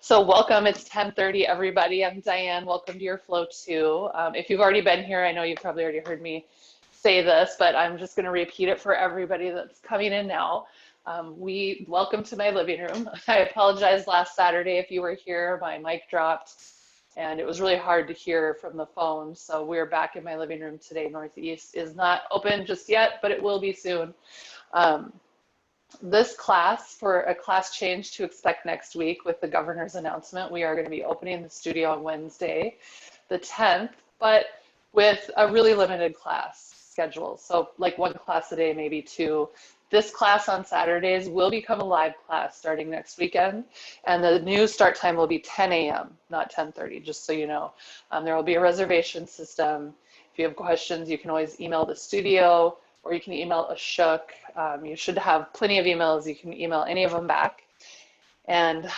So welcome, it's 10:30 everybody. I'm Diane, welcome to your Flow 2. If you've already been here, I know you've probably already heard me say this, but I'm just gonna repeat it for everybody that's coming in now. Welcome to my living room. I apologize last Saturday if you were here, my mic dropped and it was really hard to hear from the phone. So we're back in my living room today. Northeast is not open just yet, but it will be soon. Um, this class, for a class change to expect next week with the governor's announcement, we are going to be opening the studio on Wednesday, the 10th, but with a really limited class schedule. So like one class a day, maybe two. This class on Saturdays will become a live class starting next weekend, and the new start time will be 10 a.m., not 10:30, just so you know. There will be a reservation system. If you have questions, you can always email the studio, or you can email Ashok. You should have plenty of emails. You can email any of them back. And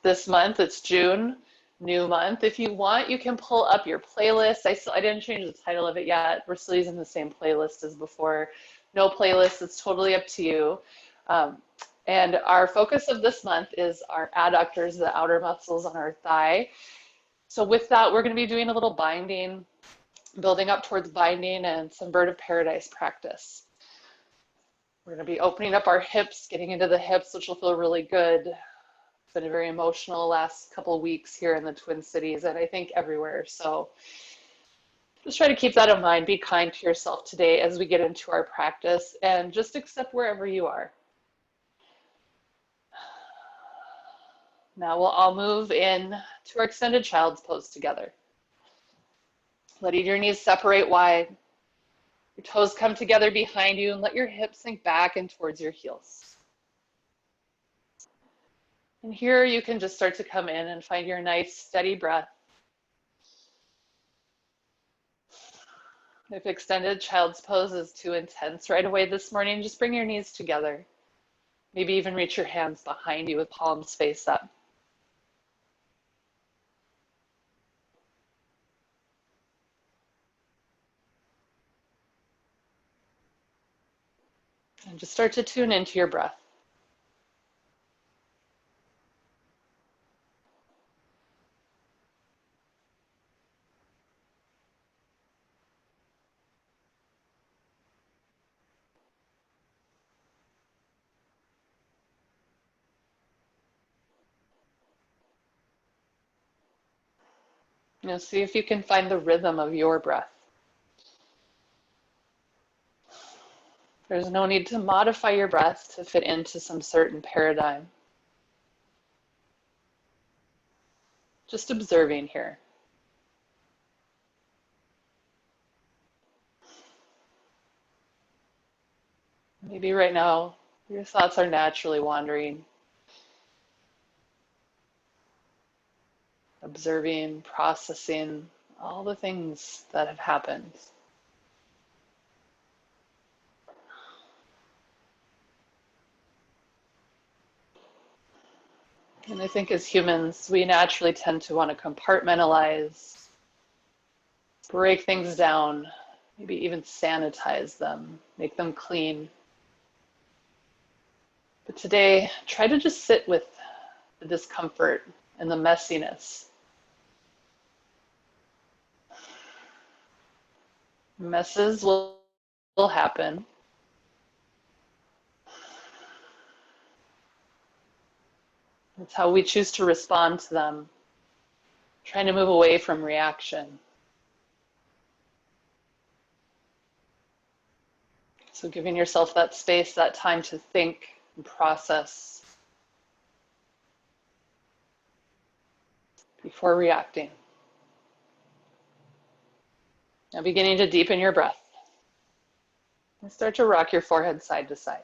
this month, it's June, new month. If you want, you can pull up your playlist. I didn't change the title of it yet. We're still using the same playlist as before. No playlist, it's totally up to you. And our focus of this month is our adductors, the outer muscles on our thigh. So with that, we're going to be doing a little binding, building up towards binding and some bird of paradise practice. We're going to be opening up our hips, getting into the hips, which will feel really good. It's been a very emotional last couple of weeks here in the Twin Cities, and I think everywhere. So just try to keep that in mind. Be kind to yourself today as we get into our practice, and just accept wherever you are. Now we'll all move in to our extended child's pose together. Letting your knees separate wide. Your toes come together behind you, and let your hips sink back and towards your heels. And here you can just start to come in and find your nice steady breath. If extended child's pose is too intense right away this morning, just bring your knees together. Maybe even reach your hands behind you with palms face up. And just start to tune into your breath. See if you can find the rhythm of your breath. There's no need to modify your breath to fit into some certain paradigm. Just observing here. Maybe right now your thoughts are naturally wandering. Observing, processing all the things that have happened. And I think as humans, we naturally tend to want to compartmentalize, break things down, maybe even sanitize them, make them clean. But today, try to just sit with the discomfort and the messiness. Messes will happen. It's how we choose to respond to them, trying to move away from reaction. So giving yourself that space, that time to think and process before reacting. Now beginning to deepen your breath. And start to rock your forehead side to side.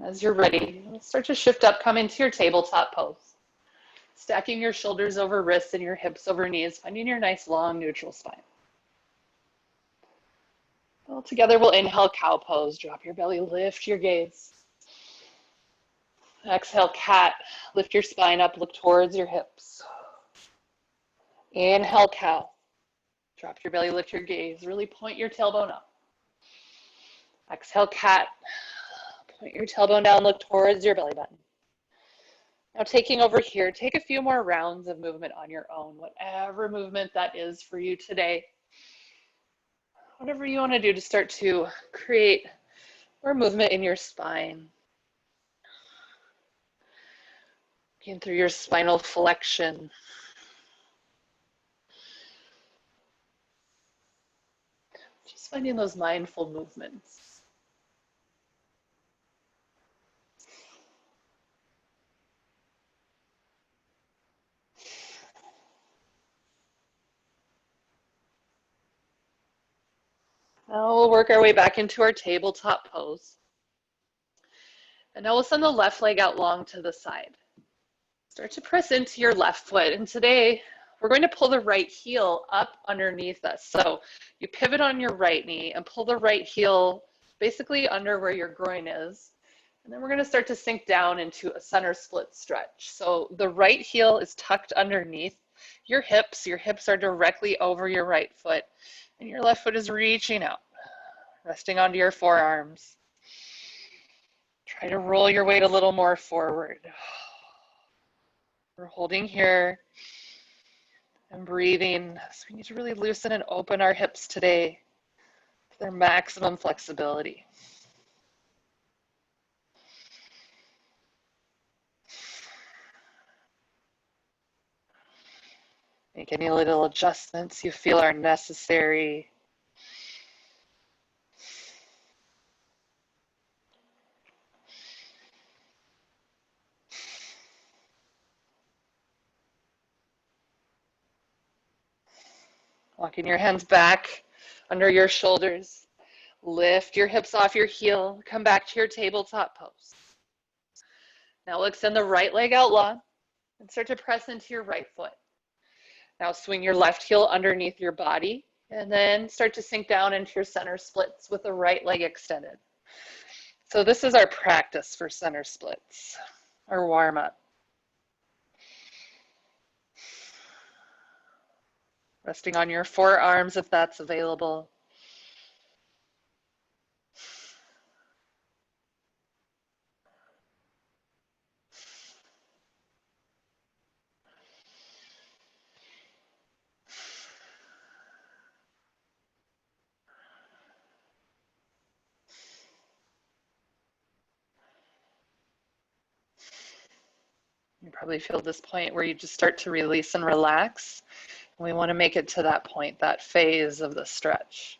As you're ready, start to shift up, come into your tabletop pose. Stacking your shoulders over wrists and your hips over knees, finding your nice long neutral spine. Well, together we'll inhale cow pose, drop your belly, lift your gaze. Exhale cat, lift your spine up, look towards your hips. Inhale cow, drop your belly, lift your gaze, really point your tailbone up. Exhale cat, Point your tailbone down, look towards your belly button. Now taking over here, take a few more rounds of movement on your own, whatever movement that is for you today. Whatever you want to do to start to create more movement in your spine. Looking through your spinal flexion. Just finding those mindful movements. Now we'll work our way back into our tabletop pose. And now we'll send the left leg out long to the side. Start to press into your left foot. And today we're going to pull the right heel up underneath us. So you pivot on your right knee and pull the right heel basically under where your groin is. And then we're going to start to sink down into a center split stretch. So the right heel is tucked underneath your hips. Your hips are directly over your right foot. And your left foot is reaching out, resting onto your forearms. Try to roll your weight a little more forward. We're holding here and breathing. So we need to really loosen and open our hips today to their maximum flexibility. Make any little adjustments you feel are necessary. Walking your hands back under your shoulders. Lift your hips off your heel. Come back to your tabletop pose. Now we'll extend the right leg out long and start to press into your right foot. Now swing your left heel underneath your body and then start to sink down into your center splits with the right leg extended. So this is our practice for center splits, our warm up. Resting on your forearms if that's available. You probably feel this point where you just start to release and relax. We want to make it to that point, that phase of the stretch.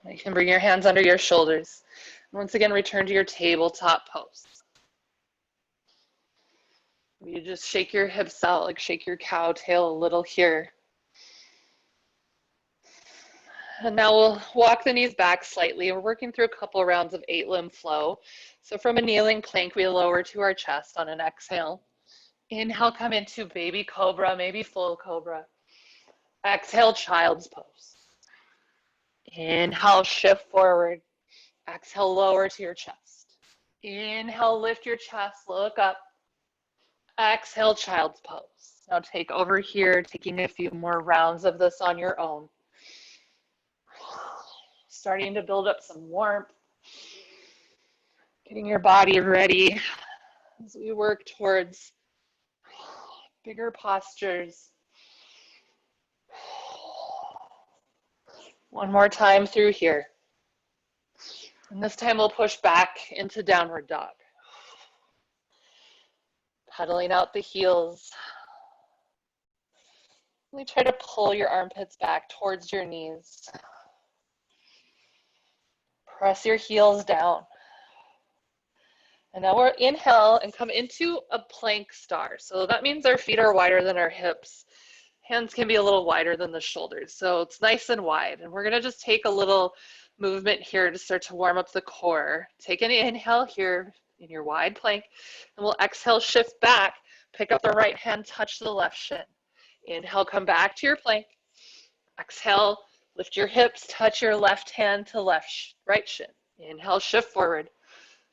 You can bring your hands under your shoulders. Once again, return to your tabletop pose. You just shake your hips out, like shake your cow tail a little here. And now we'll walk the knees back slightly. We're working through a couple rounds of 8-limb flow. So from a kneeling plank, we lower to our chest on an exhale. Inhale, come into baby cobra, maybe full cobra. Exhale, child's pose. Inhale, shift forward. Exhale, lower to your chest. Inhale, lift your chest, look up. Exhale, child's pose. Now take over here, taking a few more rounds of this on your own. Starting to build up some warmth. Getting your body ready as we work towards bigger postures. One more time through here. And this time we'll push back into downward dog. Pedaling out the heels. Really try to pull your armpits back towards your knees. Press your heels down. And now we'll inhale and come into a plank star. So that means our feet are wider than our hips. Hands can be a little wider than the shoulders. So it's nice and wide. And we're going to just take a little movement here to start to warm up the core. Take an inhale here in your wide plank. And we'll exhale, shift back. Pick up the right hand, touch the left shin. Inhale, come back to your plank. Exhale, lift your hips, touch your left hand to right shin. Inhale, shift forward.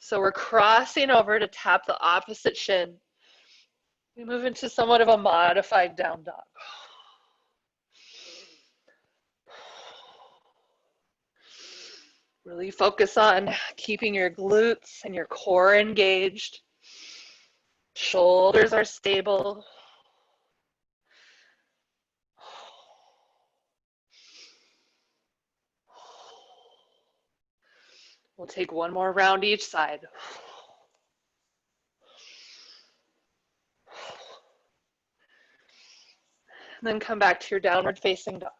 So we're crossing over to tap the opposite shin. We move into somewhat of a modified down dog. Really focus on keeping your glutes and your core engaged. Shoulders are stable. We'll take one more round each side. And then come back to your downward facing dog.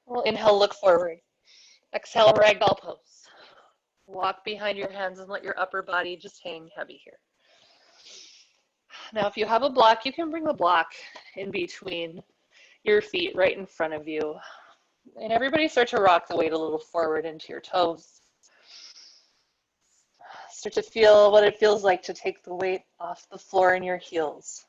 We'll inhale, look forward. Exhale, ragdoll pose. Walk behind your hands and let your upper body just hang heavy here. Now, if you have a block, you can bring the block in between your feet right in front of you. And everybody start to rock the weight a little forward into your toes. Start to feel what it feels like to take the weight off the floor in your heels.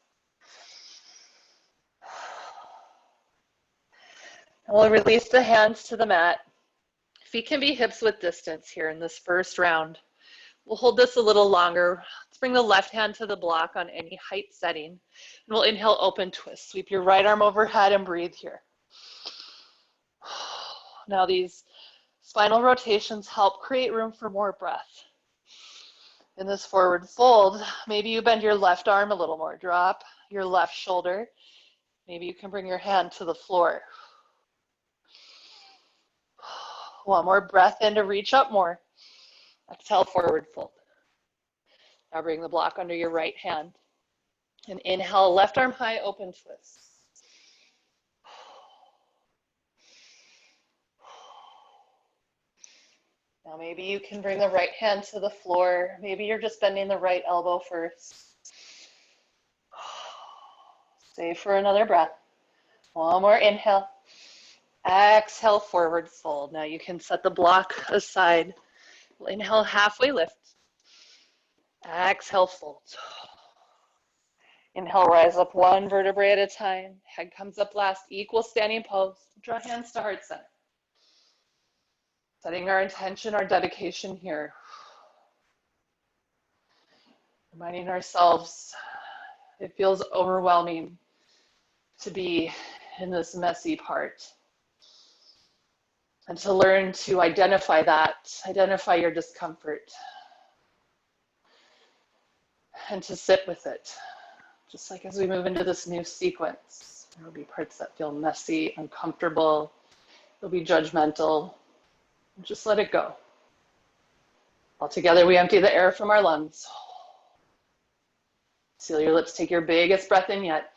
And we'll release the hands to the mat. Feet can be hips width distance here in this first round. We'll hold this a little longer. Let's bring the left hand to the block on any height setting. And we'll inhale, open twist. Sweep your right arm overhead and breathe here. Now these spinal rotations help create room for more breath. In this forward fold, maybe you bend your left arm a little more. Drop your left shoulder. Maybe you can bring your hand to the floor. One more breath in to reach up more. Exhale, forward fold. Now bring the block under your right hand. And inhale, left arm high, open twist. Now maybe you can bring the right hand to the floor. Maybe you're just bending the right elbow first. Stay for another breath. One more inhale. Exhale, forward fold. Now you can set the block aside. We'll inhale, halfway lift. Exhale, fold. Inhale, rise up one vertebrae at a time. Head comes up last, equal standing pose. Draw hands to heart center. Setting our intention, our dedication here. Reminding ourselves it feels overwhelming to be in this messy part. And to learn to identify that, identify your discomfort, and to sit with it. Just like as we move into this new sequence, there will be parts that feel messy, uncomfortable, they'll be judgmental. Just let it go. All together, we empty the air from our lungs. Seal your lips, take your biggest breath in yet.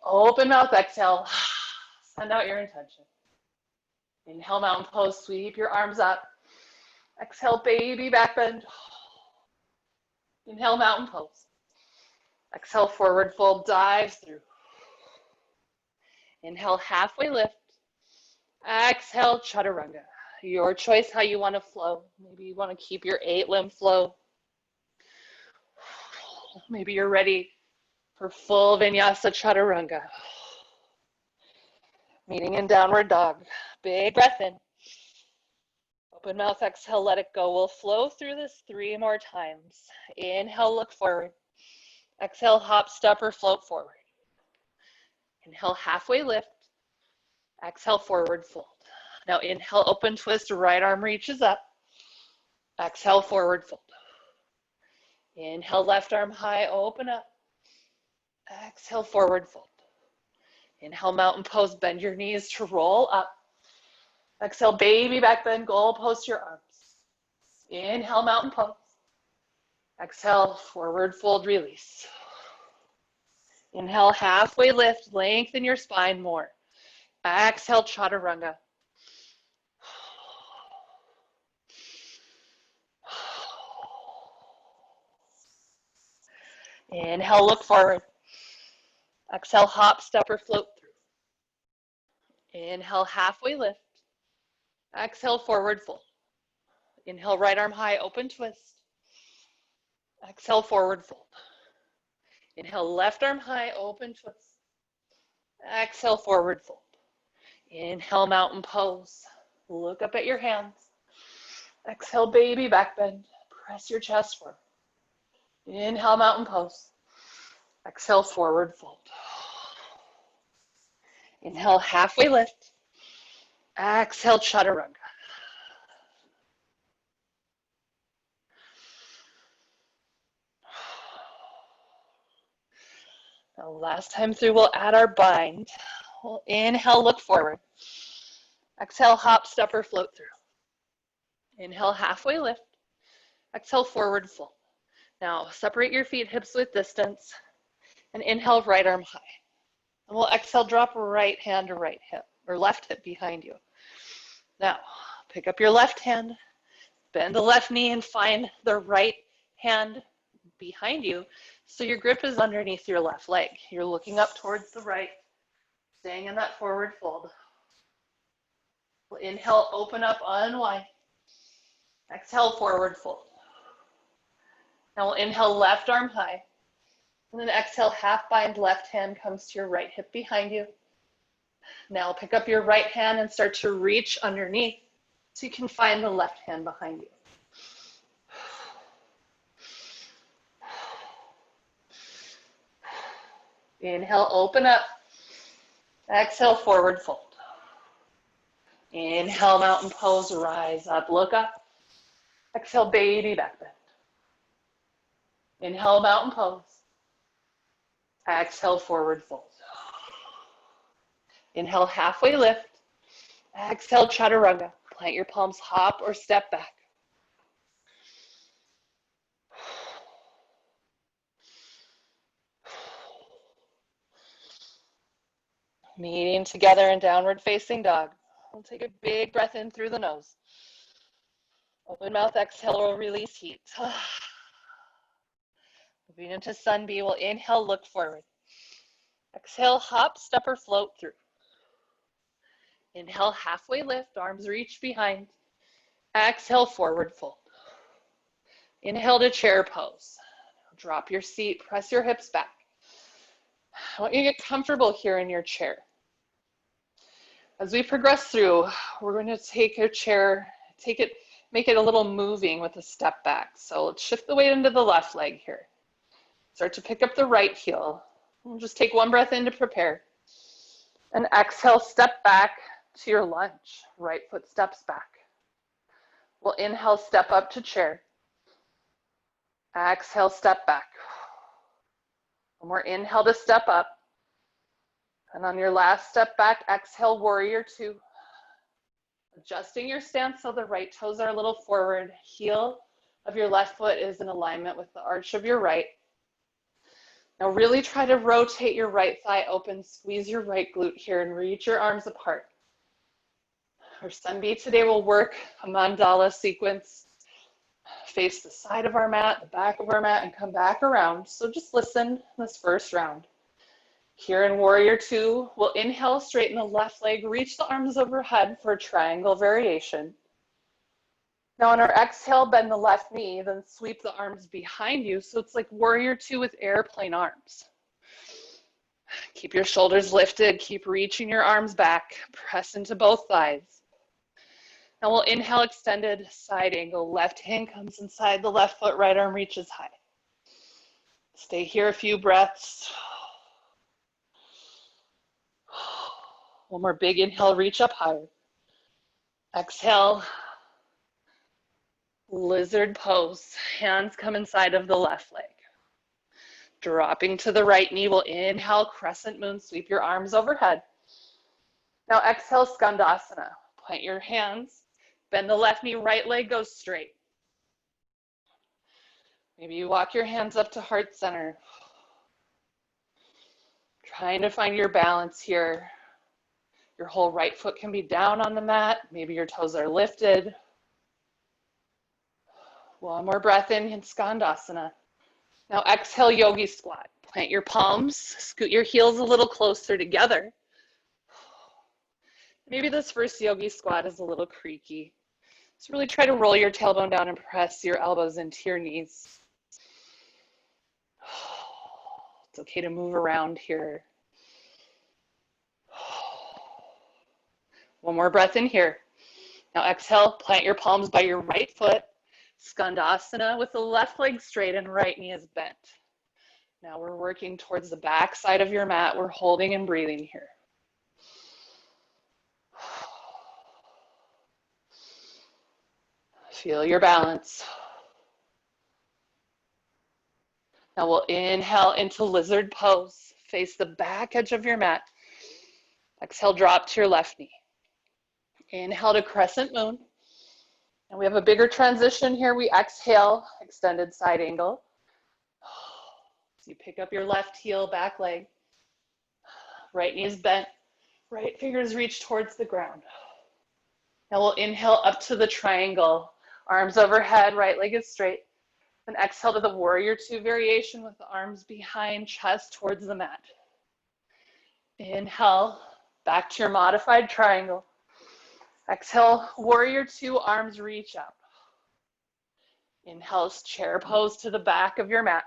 Open mouth, exhale. Send out your intention. Inhale, mountain pose, sweep your arms up. Exhale, baby back bend. Inhale, mountain pose. Exhale, forward fold, dives through. Inhale, halfway lift. Exhale, chaturanga. Your choice how you want to flow. Maybe you want to keep your 8-limb flow. Maybe you're ready for full vinyasa chaturanga. Meeting in downward dog. Big breath in. Open mouth, exhale, let it go. We'll flow through this 3 more times. Inhale, look forward. Exhale, hop, step, or float forward. Inhale, halfway lift. Exhale, forward fold. Now inhale, open twist, right arm reaches up. Exhale, forward fold. Inhale, left arm high, open up. Exhale, forward fold. Inhale, mountain pose, bend your knees to roll up. Exhale, baby back bend, goal post your arms. Inhale, mountain pose. Exhale, forward fold, release. Inhale, halfway lift, lengthen your spine more. Exhale, chaturanga. Inhale, look forward. Exhale, hop, step, or float through. Inhale, halfway lift. Exhale, forward fold. Inhale, right arm high, open twist. Exhale, forward fold. Inhale, left arm high, open twist. Exhale, forward fold. Inhale, mountain pose. Look up at your hands. Exhale, baby back bend. Press your chest forward. Inhale, mountain pose. Exhale, forward fold. Inhale, halfway lift. Exhale, chaturanga. Now, last time through, we'll add our bind. We'll inhale, look forward. Exhale, hop, step, or float through. Inhale, halfway lift. Exhale, forward fold. Now, separate your feet hips width distance. And inhale, right arm high. And we'll exhale, drop right hand to right hip, or left hip behind you. Now, pick up your left hand, bend the left knee, and find the right hand behind you so your grip is underneath your left leg. You're looking up towards the right, staying in that forward fold. We'll inhale, open up, unwind. Exhale, forward fold. Now we'll inhale, left arm high. And then exhale, half bind, left hand comes to your right hip behind you. Now pick up your right hand and start to reach underneath so you can find the left hand behind you. Inhale, open up. Exhale, forward fold. Inhale, mountain pose, rise up, look up. Exhale, baby back bend. Inhale, mountain pose. Exhale, forward fold. Inhale, halfway lift. Exhale, chaturanga. Plant your palms, hop or step back. Meeting together in downward facing dog. We'll take a big breath in through the nose. Open mouth, exhale, we'll release heat. Moving into sun B, we'll inhale, look forward. Exhale, hop, step, or float through. Inhale, halfway lift, arms reach behind. Exhale, forward fold. Inhale to chair pose. Drop your seat, press your hips back. I want you to get comfortable here in your chair. As we progress through, we're going to take your chair, make it a little moving with a step back. So let's shift the weight into the left leg here. Start to pick up the right heel. We'll just take one breath in to prepare. And exhale, step back to your lunge. Right foot steps back. We'll inhale, step up to chair. Exhale, step back. One more inhale to step up. And on your last step back, exhale, warrior two. Adjusting your stance so the right toes are a little forward. Heel of your left foot is in alignment with the arch of your right. Now really try to rotate your right thigh open, squeeze your right glute here and reach your arms apart. Our sun B today will work a mandala sequence. Face the side of our mat, the back of our mat, and come back around. So just listen this first round. Here in warrior two, we'll inhale, straighten the left leg, reach the arms overhead for a triangle variation. Now on our exhale, bend the left knee, then sweep the arms behind you. So it's like warrior two with airplane arms. Keep your shoulders lifted, keep reaching your arms back, press into both thighs. Now we'll inhale, extended side angle. Left hand comes inside the left foot, right arm reaches high. Stay here a few breaths. One more big inhale, reach up higher. Exhale, lizard pose. Hands come inside of the left leg. Dropping to the right knee, we'll inhale, crescent moon, sweep your arms overhead. Now exhale, skandasana. Plant your hands, bend the left knee, right leg goes straight. Maybe you walk your hands up to heart center. Trying to find your balance here. Your whole right foot can be down on the mat. Maybe your toes are lifted. One more breath in skandasana. Now exhale, yogi squat. Plant your palms, scoot your heels a little closer together. Maybe this first yogi squat is a little creaky. So really try to roll your tailbone down and press your elbows into your knees. It's okay to move around here. One more breath in here. Now exhale, plant your palms by your right foot. Skandasana with the left leg straight and right knee is bent. Now we're working towards the back side of your mat. We're holding and breathing here. Feel your balance. Now we'll inhale into lizard pose. Face the back edge of your mat. Exhale, drop to your left knee. Inhale to crescent moon. And we have a bigger transition here. We exhale, extended side angle. So you pick up your left heel, back leg. Right knee is bent. Right fingers reach towards the ground. Now we'll inhale up to the triangle. Arms overhead, right leg is straight. Then exhale to the warrior two variation with the arms behind, chest towards the mat. Inhale, back to your modified triangle. Exhale, warrior two, arms reach out. Inhale, chair pose to the back of your mat.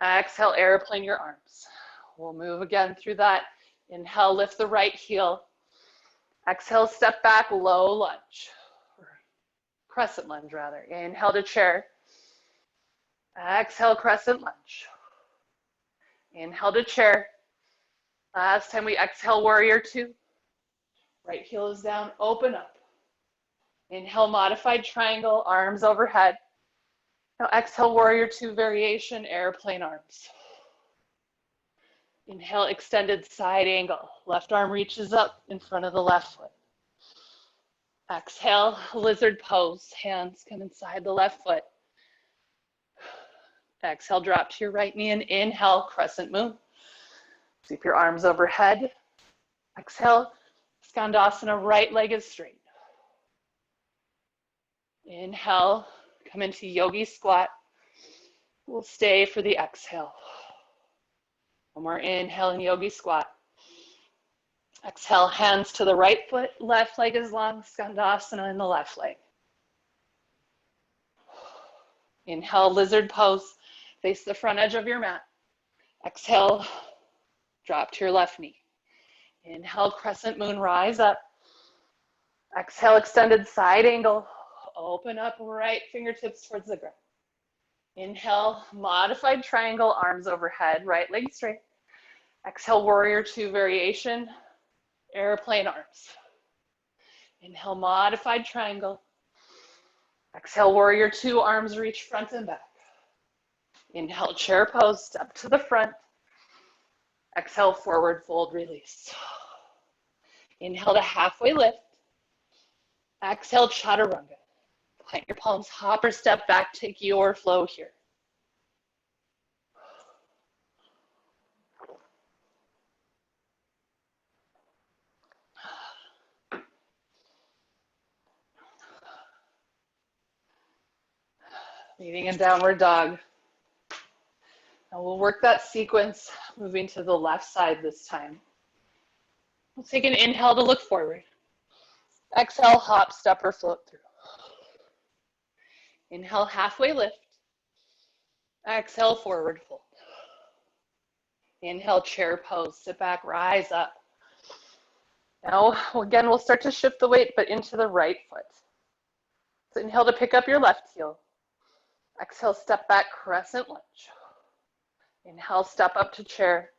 Exhale, airplane your arms. We'll move again through that. Inhale, lift the right heel. Exhale, step back, low lunge. Crescent lunge rather. Inhale to chair. Exhale, crescent lunge. Inhale to chair. Last time we exhale, warrior two. Right heel is down, open up. Inhale, modified triangle, arms overhead. Now exhale, warrior two variation, airplane arms. Inhale, extended side angle. Left arm reaches up in front of the left foot. Exhale, lizard pose. Hands come inside the left foot. Exhale, drop to your right knee and inhale, crescent moon. Sweep your arms overhead. Exhale, Skandasana, right leg is straight. Inhale, come into yogi squat. We'll stay for the exhale. One more inhale in yogi squat. Exhale, hands to the right foot, left leg is long, Skandasana in the left leg. Inhale, lizard pose, face the front edge of your mat. Exhale, drop to your left knee. Inhale, crescent moon, rise up. Exhale, extended side angle. Open up right fingertips towards the ground. Inhale, modified triangle, arms overhead, right leg straight. Exhale, warrior two variation, airplane arms. Inhale, modified triangle. Exhale, warrior two, arms reach front and back. Inhale, chair pose, step to the front. Exhale, forward fold, release. Inhale to halfway lift. Exhale, chaturanga. Plant your palms, hop or step back, take your flow here. Meeting in downward dog. Now we'll work that sequence, moving to the left side this time. We'll take an inhale to look forward. Exhale, hop, step, or float through. Inhale, halfway lift. Exhale, forward fold. Inhale, chair pose, sit back, rise up. Now, again, we'll start to shift the weight, but into the right foot. So inhale to pick up your left heel. Exhale, step back, crescent lunge. Inhale, step up to chair.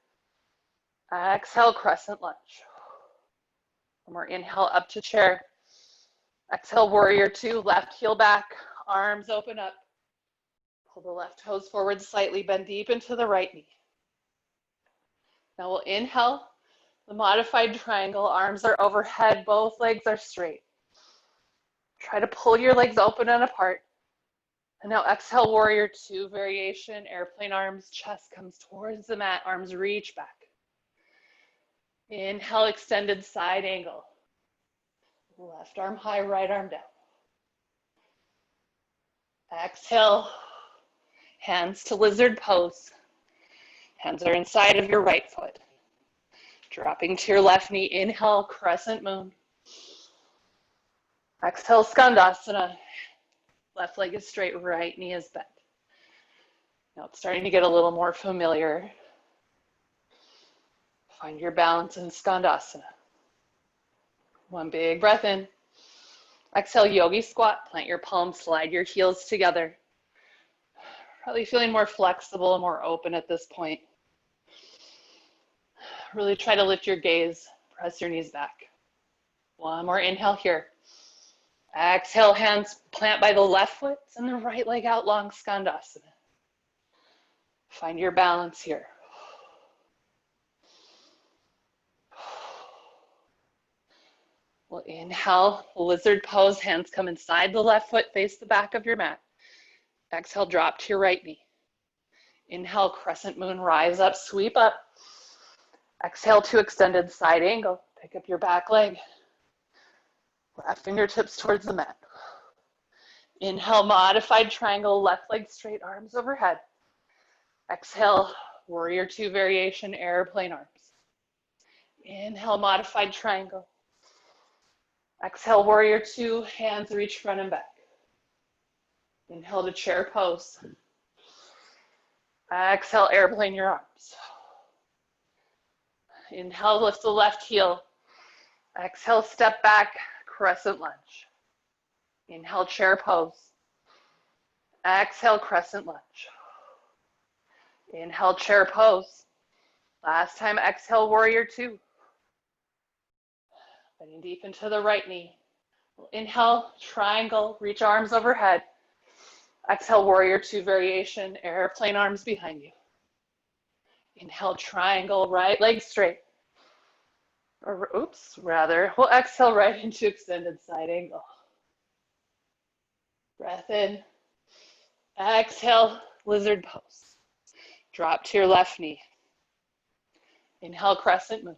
Exhale, crescent lunge. One more inhale, up to chair. Exhale, warrior two, left heel back, arms open up. Pull the left toes forward slightly, bend deep into the right knee. Now we'll inhale, the modified triangle, arms are overhead, both legs are straight. Try to pull your legs open and apart. And now exhale, warrior two variation, airplane arms, chest comes towards the mat, arms reach back. Inhale, extended side angle. Left arm high, right arm down. Exhale, hands to lizard pose. Hands are inside of your right foot. Dropping to your left knee, inhale, crescent moon. Exhale, Skandasana. Left leg is straight, right knee is bent. Now it's starting to get a little more familiar. Find your balance in Skandasana. One big breath in. Exhale, yogi squat. Plant your palms, slide your heels together. Probably feeling more flexible and more open at this point. Really try to lift your gaze. Press your knees back. One more inhale here. Exhale, hands plant by the left foot and the right leg out long, Skandasana. Find your balance here. We'll inhale, lizard pose, hands come inside the left foot, face the back of your mat. Exhale, drop to your right knee. Inhale, crescent moon, rise up, sweep up. Exhale to extended side angle. Pick up your back leg. Left fingertips towards the mat. Inhale, modified triangle, left leg straight, arms overhead. Exhale, warrior two variation, airplane arms. Inhale, modified triangle. Exhale, warrior two, hands reach front and back. Inhale to chair pose. Exhale, airplane your arms. Inhale, lift the left heel. Exhale, step back, crescent lunge. Inhale, chair pose. Exhale, crescent lunge. Inhale, chair pose. Last time, exhale, warrior two. Bending deep into the right knee. Inhale, triangle, reach arms overhead. Exhale, warrior two variation, airplane arms behind you. Inhale, triangle, right leg straight. Or, we'll exhale right into extended side angle. Breath in. Exhale, lizard pose. Drop to your left knee. Inhale, crescent moon.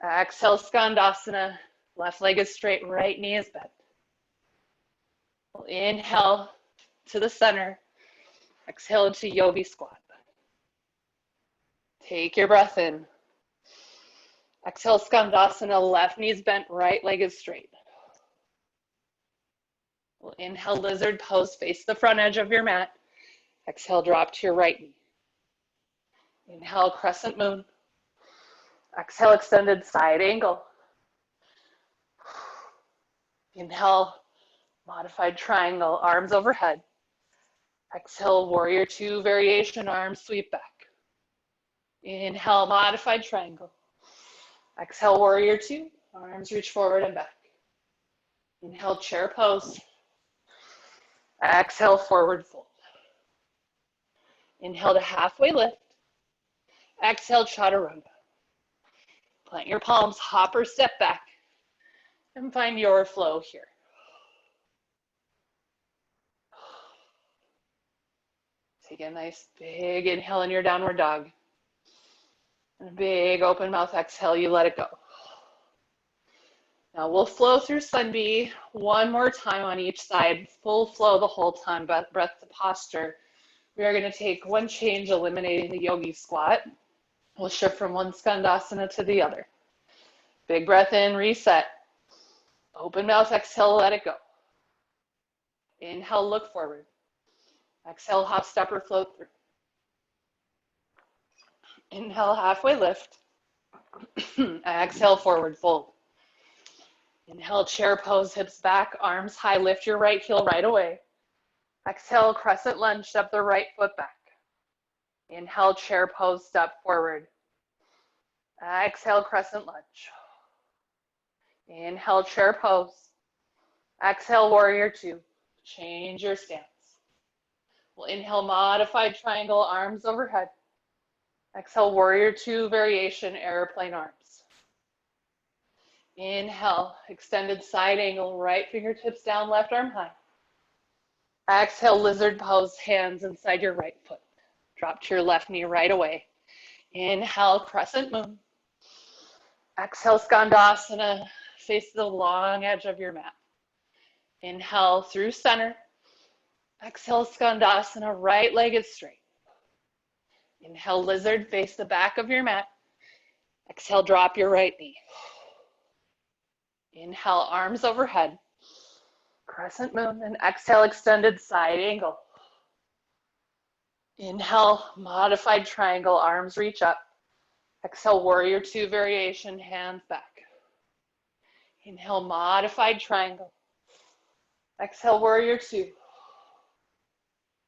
Exhale, Skandasana. Left leg is straight, right knee is bent. We'll inhale to the center. Exhale into yogi squat. Take your breath in. Exhale, Skandasana. Left knee is bent, right leg is straight. We'll inhale, lizard pose. Face the front edge of your mat. Exhale, drop to your right knee. Inhale, crescent moon. Exhale, extended side angle. Inhale, modified triangle, arms overhead. Exhale, warrior two variation, arms sweep back. Inhale, modified triangle. Exhale, warrior two, arms reach forward and back. Inhale, chair pose. Exhale, forward fold. Inhale to halfway lift. Exhale, chaturanga. Plant your palms, hop or step back, and find your flow here. Take a nice big inhale in your downward dog. And a big open mouth exhale, you let it go. Now we'll flow through Sun B one more time on each side, full flow the whole time, breath to posture. We are going to take one change, eliminating the yogi squat. We'll shift from one Skandasana to the other. Big breath in, reset. Open mouth, exhale, let it go. Inhale, look forward. Exhale, hop, step, or float through. Inhale, halfway lift. Exhale, forward fold. Inhale, chair pose, hips back, arms high, lift your right heel right away. Exhale, crescent lunge, step the right foot back. Inhale, chair pose, step forward. Exhale, crescent lunge. Inhale, chair pose. Exhale, warrior two. Change your stance. We'll inhale, modified triangle, arms overhead. Exhale, warrior two variation, airplane arms. Inhale, extended side angle, right fingertips down, left arm high. Exhale, lizard pose, hands inside your right foot. Drop to your left knee right away. Inhale, crescent moon. Exhale, Skandasana, face the long edge of your mat. Inhale through center. Exhale, Skandasana, right leg is straight. Inhale, lizard, face the back of your mat. Exhale, drop your right knee. Inhale, arms overhead. Crescent moon, and exhale, extended side angle. Inhale, modified triangle, arms reach up. Exhale, warrior two variation, hands back. Inhale, modified triangle. Exhale, warrior two.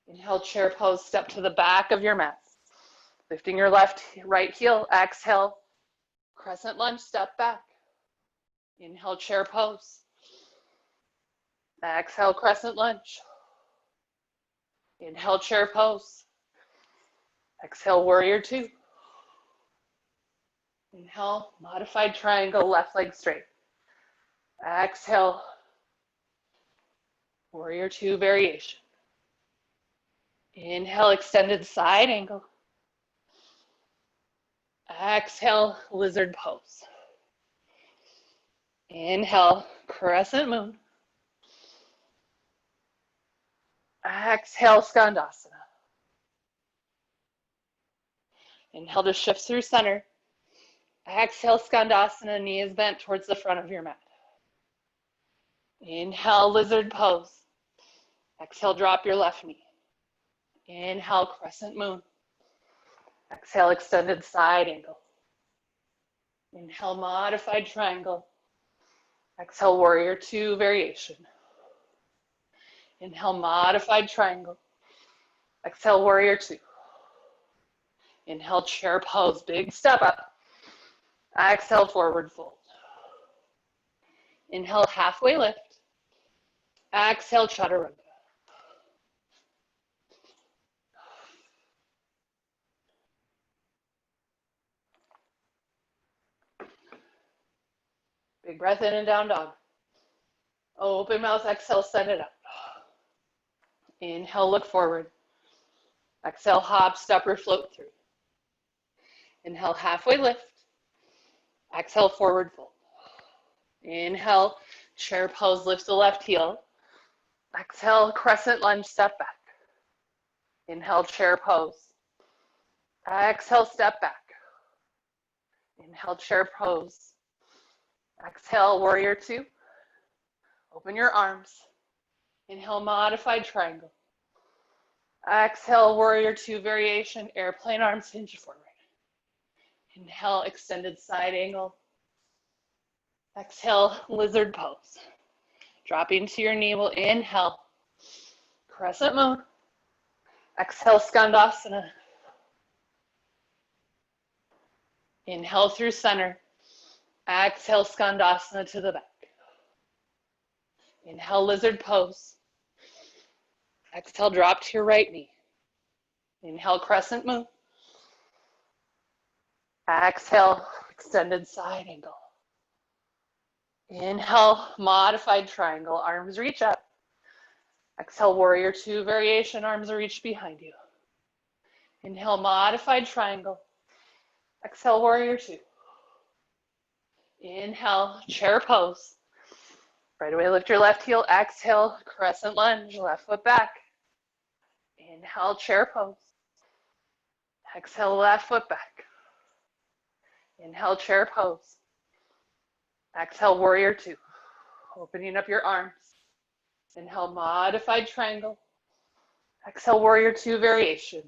Inhale, chair pose, step to the back of your mat. Lifting your right heel, exhale, crescent lunge, step back. Inhale, chair pose. Exhale, crescent lunge. Inhale, chair pose. Exhale, warrior two. Inhale, modified triangle, left leg straight. Exhale, warrior two variation. Inhale, extended side angle. Exhale, lizard pose. Inhale, crescent moon. Exhale, skandasana. Inhale to shift through center. Exhale, skandasana, knees bent towards the front of your mat. Inhale, lizard pose. Exhale, drop your left knee. Inhale, crescent moon. Exhale, extended side angle. Inhale, modified triangle. Exhale, warrior two variation. Inhale, modified triangle. Exhale, warrior two. Inhale, chair pose, big step up. Exhale, forward fold. Inhale, halfway lift. Exhale, chaturanga. Big breath in and down dog. Open mouth, exhale, send it up. Inhale, look forward. Exhale, hop, step, or float through. Inhale, halfway lift. Exhale, forward fold. Inhale, chair pose, lift the left heel. Exhale, crescent lunge, step back. Inhale, chair pose. Exhale, step back. Inhale, chair pose. Exhale, warrior two. Open your arms. Inhale, modified triangle. Exhale, warrior two variation, airplane arms hinge forward. Inhale, extended side angle. Exhale, lizard pose. Dropping to your knee will inhale, crescent moon. Exhale, skandasana. Inhale through center. Exhale, skandasana to the back. Inhale, lizard pose. Exhale, drop to your right knee. Inhale, crescent moon. Exhale, extended side angle. Inhale, modified triangle, arms reach up. Exhale, warrior two variation, arms reach behind you. Inhale, modified triangle. Exhale, warrior two. Inhale, chair pose. Right away, lift your left heel. Exhale, crescent lunge, left foot back. Inhale, chair pose. Exhale, left foot back. Inhale, chair pose. Exhale, warrior two. Opening up your arms. Inhale, modified triangle. Exhale, warrior two variation.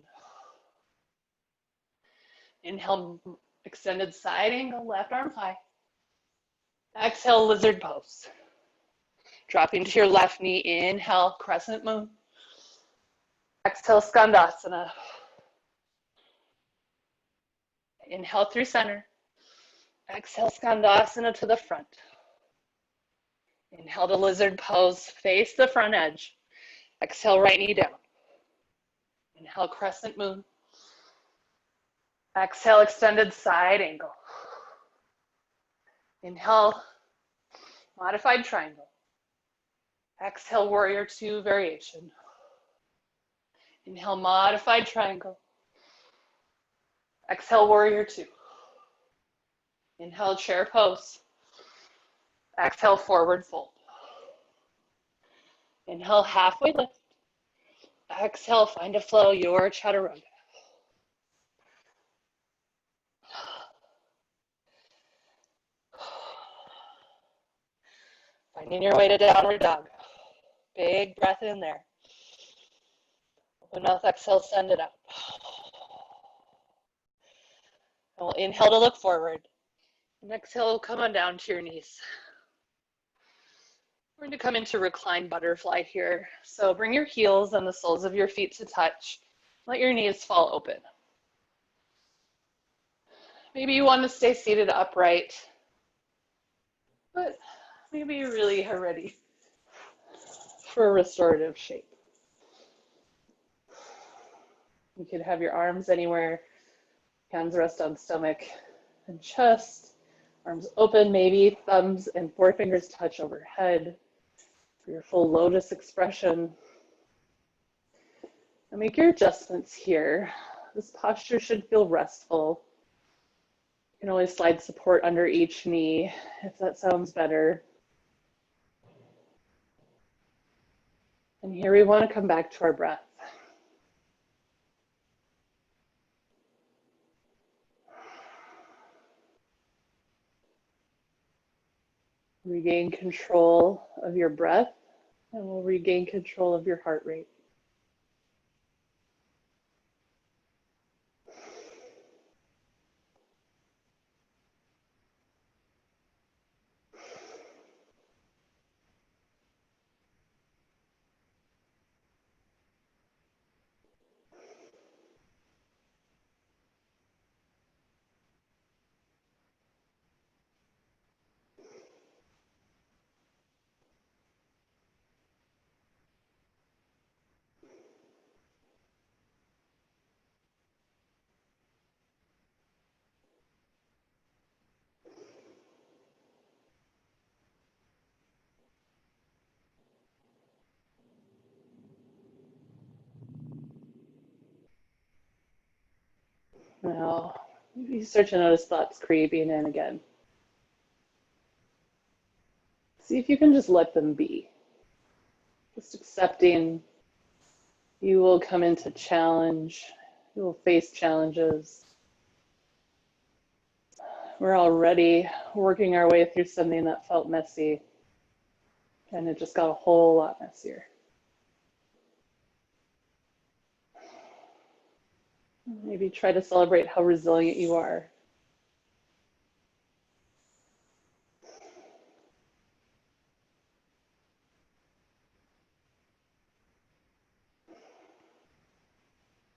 Inhale, extended side angle, left arm high. Exhale, lizard pose. Dropping to your left knee. Inhale, crescent moon. Exhale, skandasana. Inhale through center. Exhale, skandasana to the front. Inhale to lizard pose, face the front edge. Exhale, right knee down. Inhale, crescent moon. Exhale, extended side angle. Inhale, modified triangle. Exhale, warrior two variation. Inhale, modified triangle. Exhale, warrior two. Inhale, chair pose. Exhale, forward fold. Inhale, halfway lift. Exhale, find a flow, your chaturanga. Finding your way to downward dog. Big breath in there. Open mouth, exhale, send it up. And we'll inhale to look forward. And exhale, come on down to your knees. We're going to come into reclined butterfly here. So bring your heels and the soles of your feet to touch. Let your knees fall open. Maybe you want to stay seated upright. but maybe you really are ready for a restorative shape. You could have your arms anywhere, hands rest on stomach and chest, arms open, maybe thumbs and forefingers touch overhead for your full lotus expression. And make your adjustments here. This posture should feel restful. You can always slide support under each knee if that sounds better. And here we want to come back to our breath. Regain control of your breath, and we'll regain control of your heart rate. Now, maybe you start to notice thoughts creeping in again. See if you can just let them be. Just accepting you will come into challenge, you will face challenges. We're already working our way through something that felt messy, and it just got a whole lot messier. Maybe try to celebrate how resilient you are.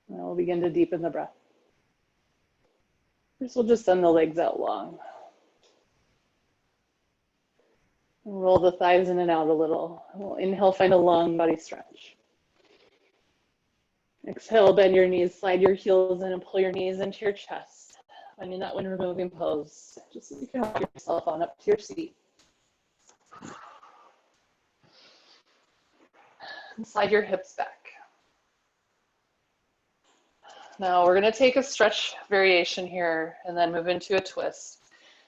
Now we'll begin to deepen the breath. First, we'll just send the legs out long. Roll the thighs in and out a little. We'll inhale, find a long body stretch. Exhale, bend your knees, slide your heels in and pull your knees into your chest. Finding that wind removing pose, just so you can help yourself on up to your seat. And slide your hips back. Now we're going to take a stretch variation here and then move into a twist.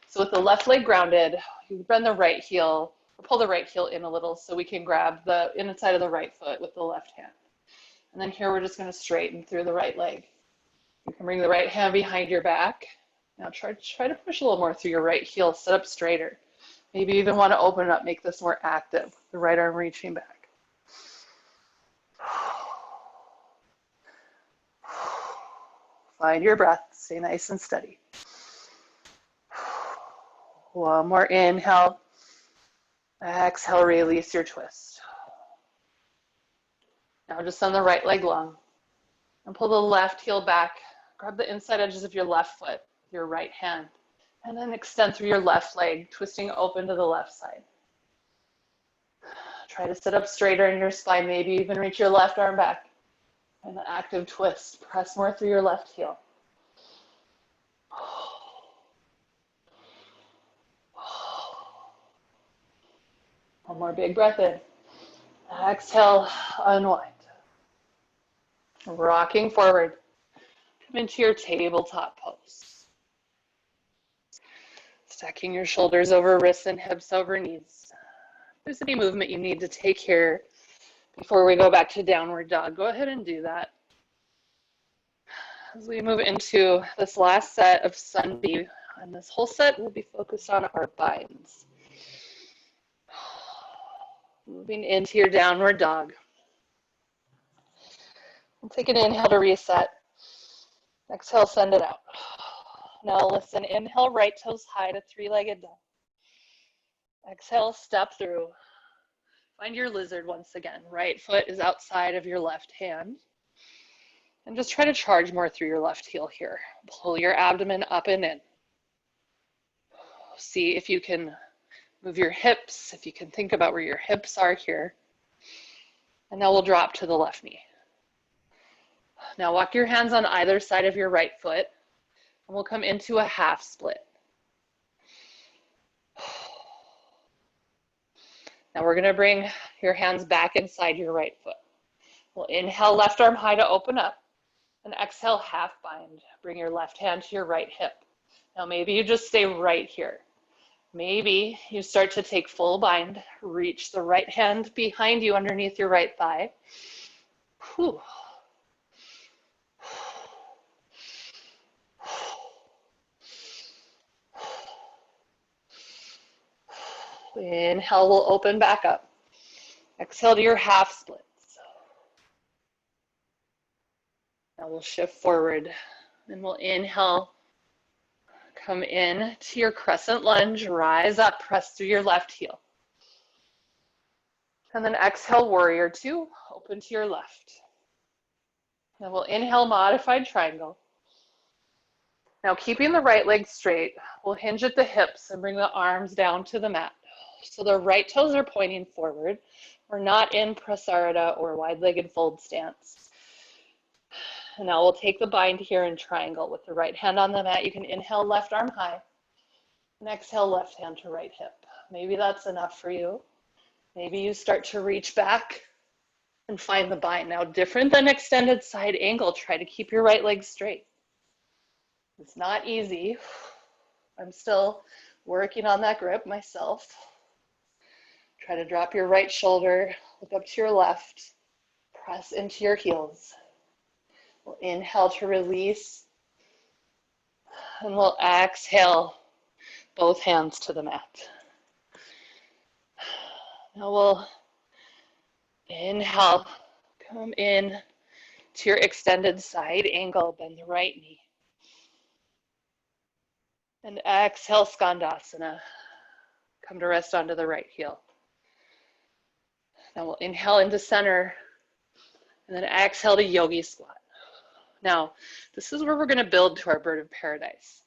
So with the left leg grounded, you bend the right heel, or pull the right heel in a little so we can grab the inside of the right foot with the left hand. And then here we're just going to straighten through the right leg. You can bring the right hand behind your back. Now try to push a little more through your right heel, sit up straighter. Maybe you even want to open it up, make this more active. The right arm reaching back. Find your breath, stay nice and steady. One more inhale. Exhale, release your twist. Now just send the right leg long and pull the left heel back. Grab the inside edges of your left foot, your right hand, and then extend through your left leg, twisting open to the left side. Try to sit up straighter in your spine, maybe even reach your left arm back. And an active twist, press more through your left heel. One more big breath in. Exhale, unwind. Rocking forward. Come into your tabletop pose. Stacking your shoulders over wrists and hips over knees. If there's any movement you need to take here before we go back to downward dog, go ahead and do that. As we move into this last set of Sunbeam, and this whole set will be focused on our binds. Moving into your downward dog. We'll take an inhale to reset. Exhale, send it out. Now listen, inhale, right toes high to three-legged dog. Exhale, step through. Find your lizard once again. Right foot is outside of your left hand. And just try to charge more through your left heel here. Pull your abdomen up and in. See if you can Move your hips, if you can think about where your hips are here. And now we'll drop to the left knee. Now walk your hands on either side of your right foot, and we'll come into a half split. Now we're gonna bring your hands back inside your right foot. We'll inhale, left arm high to open up, and exhale, half bind. Bring your left hand to your right hip. Now maybe you just stay right here. Maybe you start to take full bind, reach the right hand behind you underneath your right thigh. Whew. Inhale, we'll open back up. Exhale to your half splits. Now we'll shift forward, and we'll inhale, come in to your crescent lunge, rise up, press through your left heel. And then exhale, warrior two, open to your left. Then we'll inhale, modified triangle. Now keeping the right leg straight, we'll hinge at the hips and bring the arms down to the mat. So the right toes are pointing forward. We're not in prasarada or wide-legged fold stance. And now we'll take the bind here in triangle with the right hand on the mat. You can inhale, left arm high, and exhale, left hand to right hip. Maybe that's enough for you. Maybe you start to reach back and find the bind. Now, different than extended side angle, try to keep your right leg straight. It's not easy. I'm still working on that grip myself. Try to drop your right shoulder, look up to your left, press into your heels. We'll inhale to release, and we'll exhale, both hands to the mat. Now we'll inhale, come in to your extended side angle, bend the right knee. And exhale, Skandasana. Come to rest onto the right heel. Now we'll inhale into center, and then exhale to yogi squat. Now, this is where we're going to build to our bird of paradise.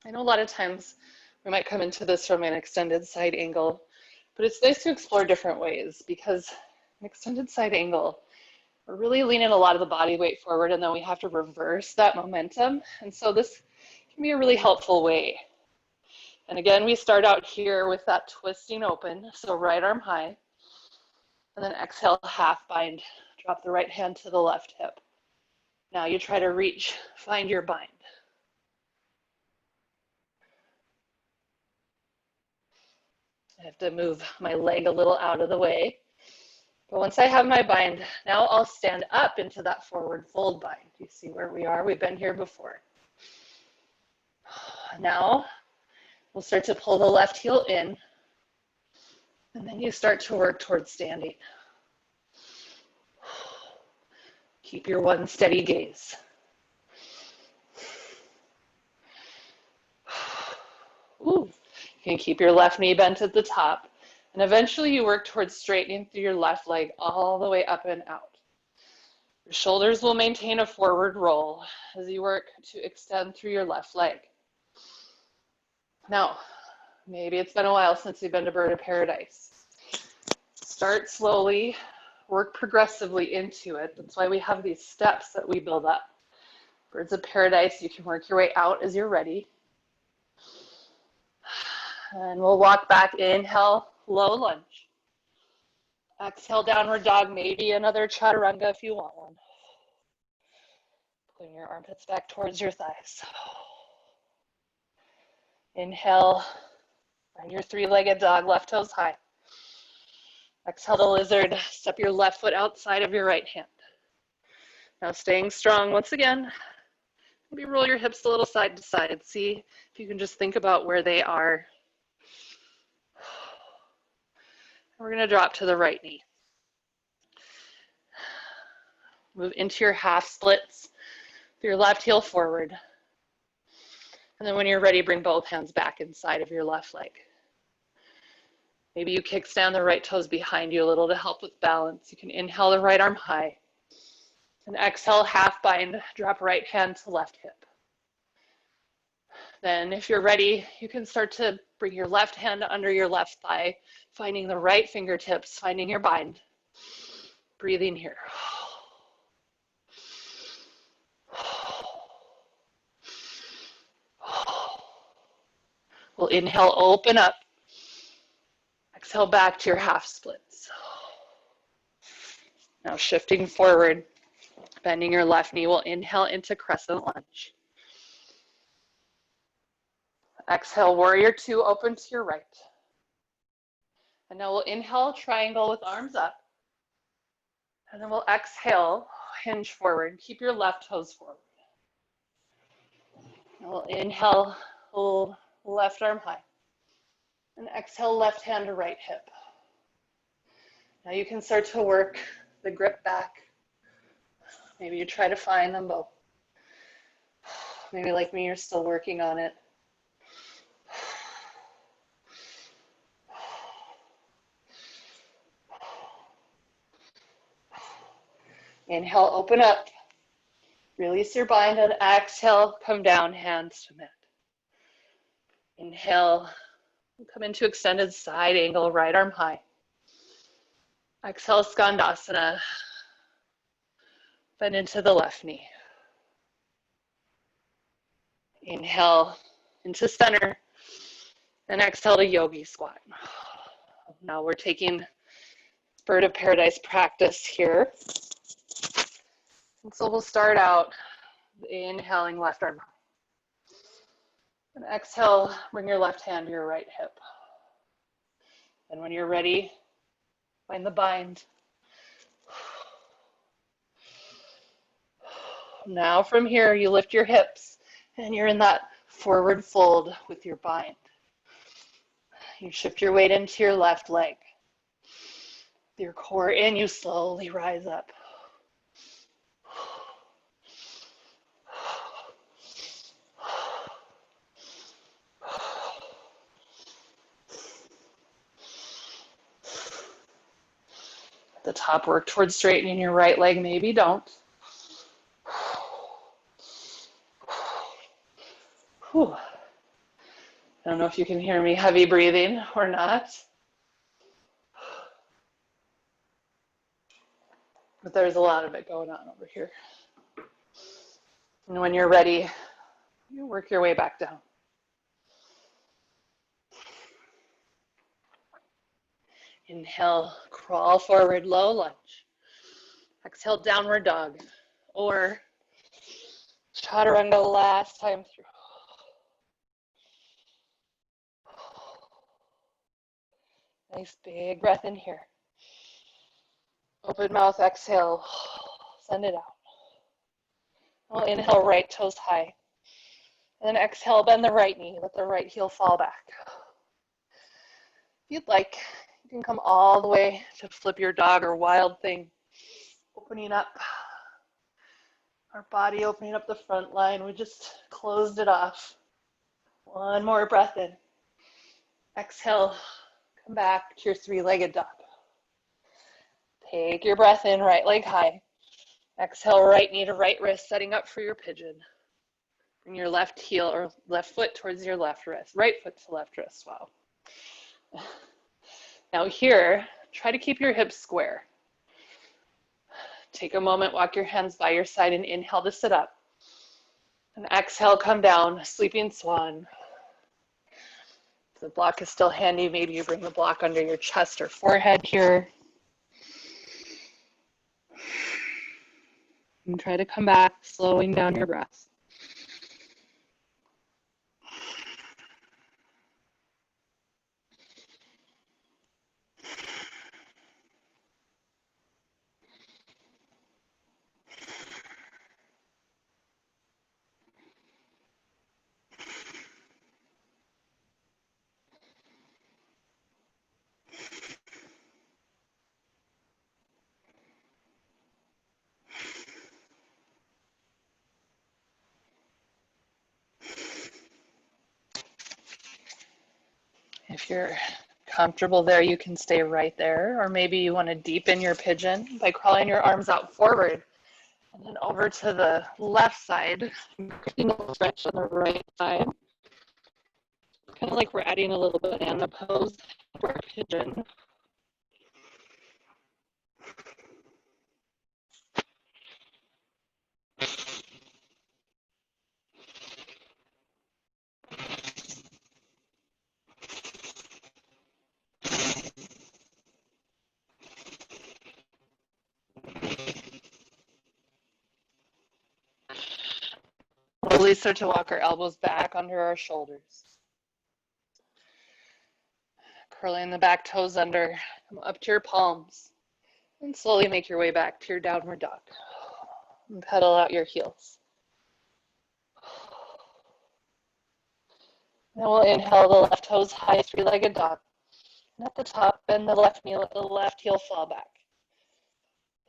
I know a lot of times we might come into this from an extended side angle, but it's nice to explore different ways, because an extended side angle, we're really leaning a lot of the body weight forward, and then we have to reverse that momentum. And so this can be a really helpful way. And again, we start out here with that twisting open. So right arm high, and then exhale, half bind. Drop the right hand to the left hip. Now you try to reach, find your bind. I have to move my leg a little out of the way. But once I have my bind, now I'll stand up into that forward fold bind. You see where we are? We've been here before. Now we'll start to pull the left heel in, and then you start to work towards standing. Keep your one steady gaze. Ooh. You can keep your left knee bent at the top, and eventually you work towards straightening through your left leg all the way up and out. Your shoulders will maintain a forward roll as you work to extend through your left leg. Now, maybe it's been a while since you've been to Bird of Paradise. Start slowly, work progressively into it. That's why we have these steps that we build up. Birds of Paradise, you can work your way out as you're ready. And we'll walk back, inhale, low lunge. Exhale, downward dog, maybe another chaturanga if you want one. Pulling your armpits back towards your thighs. Inhale, find your three-legged dog, left toes high. Exhale to lizard, step your left foot outside of your right hand. Now staying strong once again. Maybe roll your hips a little side to side. See if you can just think about where they are. We're going to drop to the right knee. Move into your half splits with your left heel forward. And then when you're ready, bring both hands back inside of your left leg. Maybe you kickstand the right toes behind you a little to help with balance. You can inhale the right arm high. And exhale, half bind, drop right hand to left hip. Then if you're ready, you can start to bring your left hand under your left thigh, finding the right fingertips, finding your bind. Breathing here. We'll inhale, open up. Exhale back to your half splits. Now shifting forward, bending your left knee. We'll inhale into crescent lunge. Exhale, warrior two, open to your right. And now we'll inhale, triangle with arms up. And then we'll exhale, hinge forward. Keep your left toes forward. And we'll inhale, pull left arm high. And exhale, left hand to right hip. Now you can start to work the grip back. Maybe you try to find them both. Maybe like me, you're still working on it. Inhale, open up. Release your bind and exhale, come down, hands to mat. Inhale, come into extended side angle, right arm high. Exhale, Skandasana. Bend into the left knee. Inhale into center. And exhale to yogi squat. Now we're taking bird of paradise practice here. And so we'll start out inhaling left arm. And exhale, bring your left hand to your right hip. And when you're ready, find the bind. Now from here, you lift your hips and you're in that forward fold with your bind. You shift your weight into your left leg. With your core in, you slowly rise up. At the top, work towards straightening your right leg. Maybe don't. Whew. I don't know if you can hear me heavy breathing or not. But there's a lot of it going on over here. And when you're ready, you work your way back down. Inhale, crawl forward, low lunge. Exhale, downward dog. Or chaturanga last time through. Nice big breath in here. Open mouth, exhale, send it out. We'll inhale, right toes high. And then exhale, bend the right knee, let the right heel fall back. If you'd like, you can come all the way to flip your dog or wild thing. Opening up our body, opening up the front line. We just closed it off. One more breath in. Exhale, come back to your three-legged dog. Take your breath in, right leg high. Exhale, right knee to right wrist, setting up for your pigeon. Bring your left heel or left foot towards your left wrist, right foot to left wrist. Wow. Now here, try to keep your hips square. Take a moment, walk your hands by your side and inhale to sit up. And exhale, come down, sleeping swan. If the block is still handy, maybe you bring the block under your chest or forehead here. And try to come back, slowing down your breath. If you're comfortable there, you can stay right there. Or maybe you want to deepen your pigeon by crawling your arms out forward and then over to the left side. Stretch on the right side. kind of like we're adding a little banana pose for our pigeon. Slowly start to walk our elbows back under our shoulders. Curling the back toes under, come up to your palms, and slowly make your way back to your downward dog. And pedal out your heels. Now we'll inhale the left toes high, three-legged dog. And at the top, bend the left heel fall back.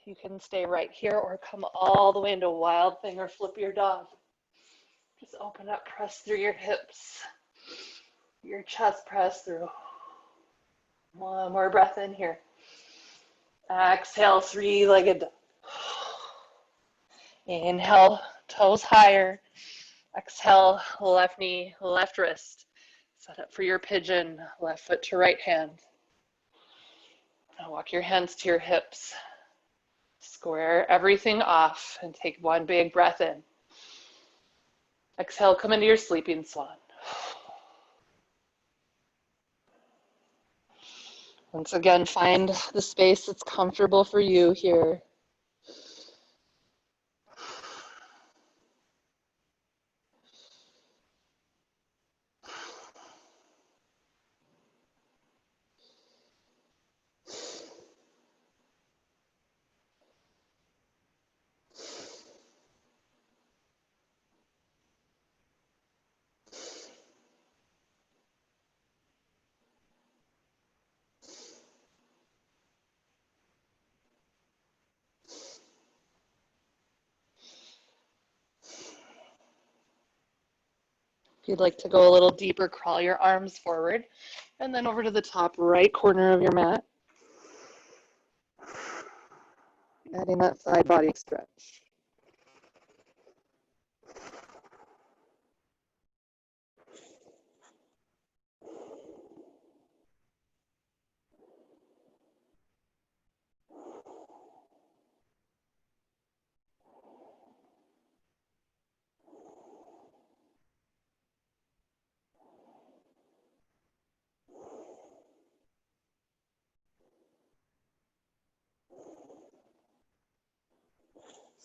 You can stay right here or come all the way into wild thing or flip your dog. Just open up, press through your hips, your chest press through. One more breath in here. Exhale, three-legged dog. Inhale, toes higher. Exhale, left knee, left wrist. Set up for your pigeon, left foot to right hand. Now walk your hands to your hips. Square everything off and take one big breath in. Exhale, come into your sleeping swan. Once again, find the space that's comfortable for you here. If you'd like to go a little deeper, crawl your arms forward and then over to the top right corner of your mat. Adding that side body stretch.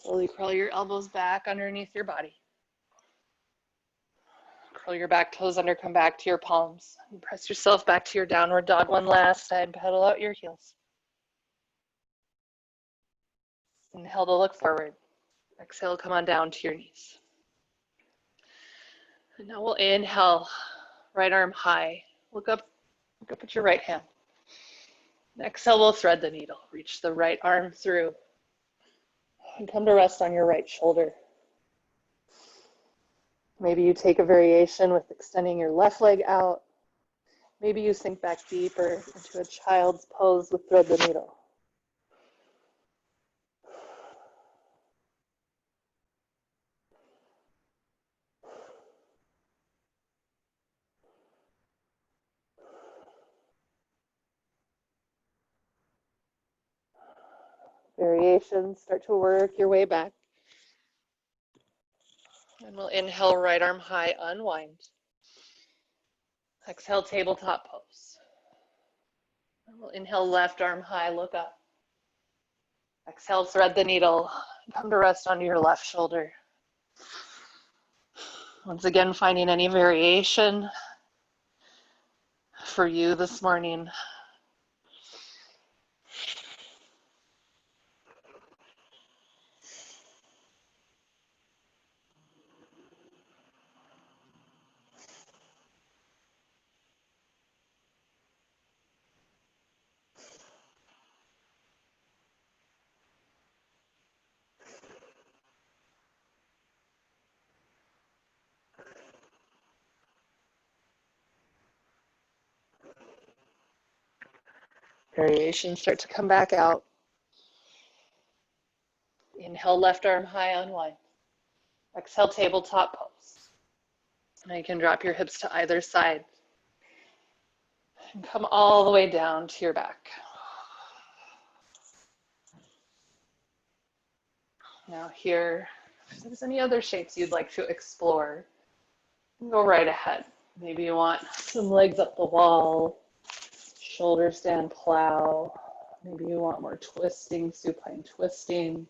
Slowly crawl your elbows back underneath your body. Curl your back toes under, come back to your palms. And press yourself back to your downward dog one last time. Pedal out your heels. Inhale to look forward. Exhale, come on down to your knees. And now we'll inhale, right arm high. Look up at your right hand. And exhale, we'll thread the needle. Reach the right arm through. And come to rest on your right shoulder. Maybe you take a variation with extending your left leg out. Maybe you sink back deeper into a child's pose with thread the needle. Variations, start to work your way back. And we'll inhale, right arm high, unwind. Exhale, tabletop pose. And we'll inhale, left arm high, look up. Exhale, thread the needle. Come to rest onto your left shoulder. Once again, finding any variation for you this morning. Variations start to come back out. Inhale, left arm high, unwind. Exhale, tabletop pose. Now you can drop your hips to either side. And come all the way down to your back. Now here, if there's any other shapes you'd like to explore, go right ahead. Maybe you want some legs up the wall, shoulder stand plow. Maybe you want more twisting, supine twisting.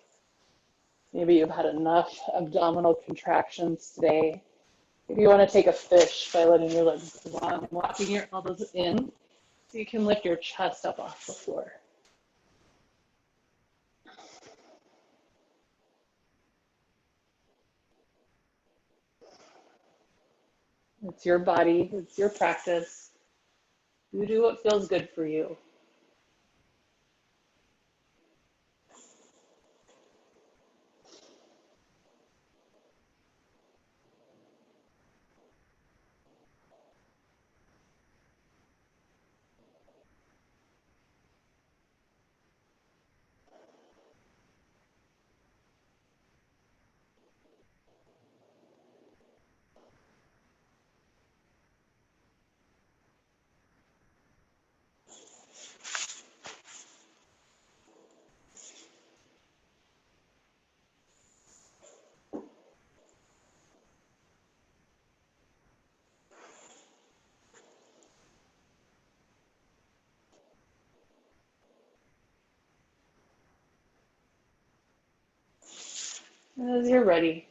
Maybe you've had enough abdominal contractions today. Maybe you want to take a fish by letting your legs go on and walking your elbows in so you can lift your chest up off the floor. It's your body, it's your practice. You do what feels good for you. And as you're ready,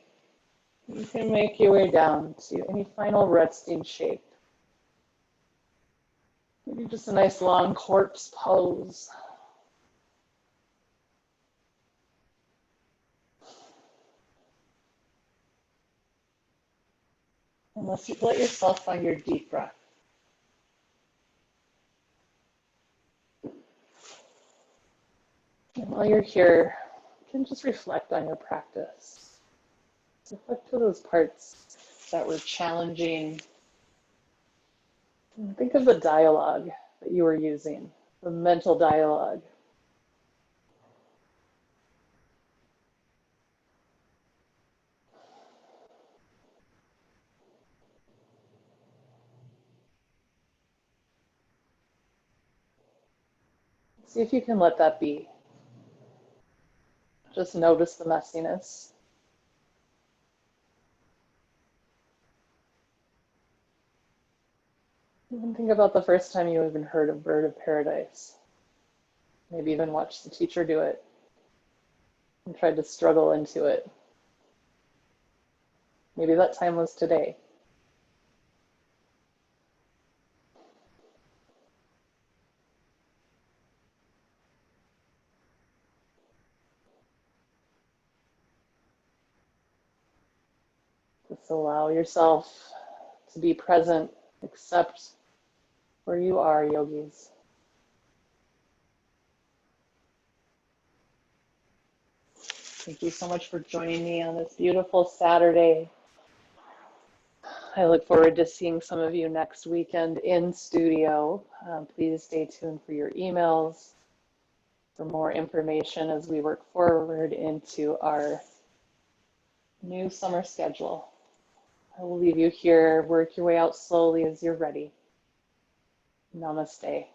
you can make your way down to any final resting shape. Maybe just a nice long corpse pose. And let yourself find your deep breath. And while you're here, you can just reflect on your practice. Reflect to those parts that were challenging. And think of the dialogue that you were using, the mental dialogue. See if you can let that be. Just notice the messiness. Even think about the first time you even heard of Bird of Paradise. Maybe even watched the teacher do it and tried to struggle into it. Maybe that time was today. Just allow yourself to be present, accept where you are, yogis. Thank you so much for joining me on this beautiful Saturday. I look forward to seeing some of you next weekend in studio. Please stay tuned for your emails for more information as we work forward into our new summer schedule. I will leave you here. Work your way out slowly as you're ready. Namaste.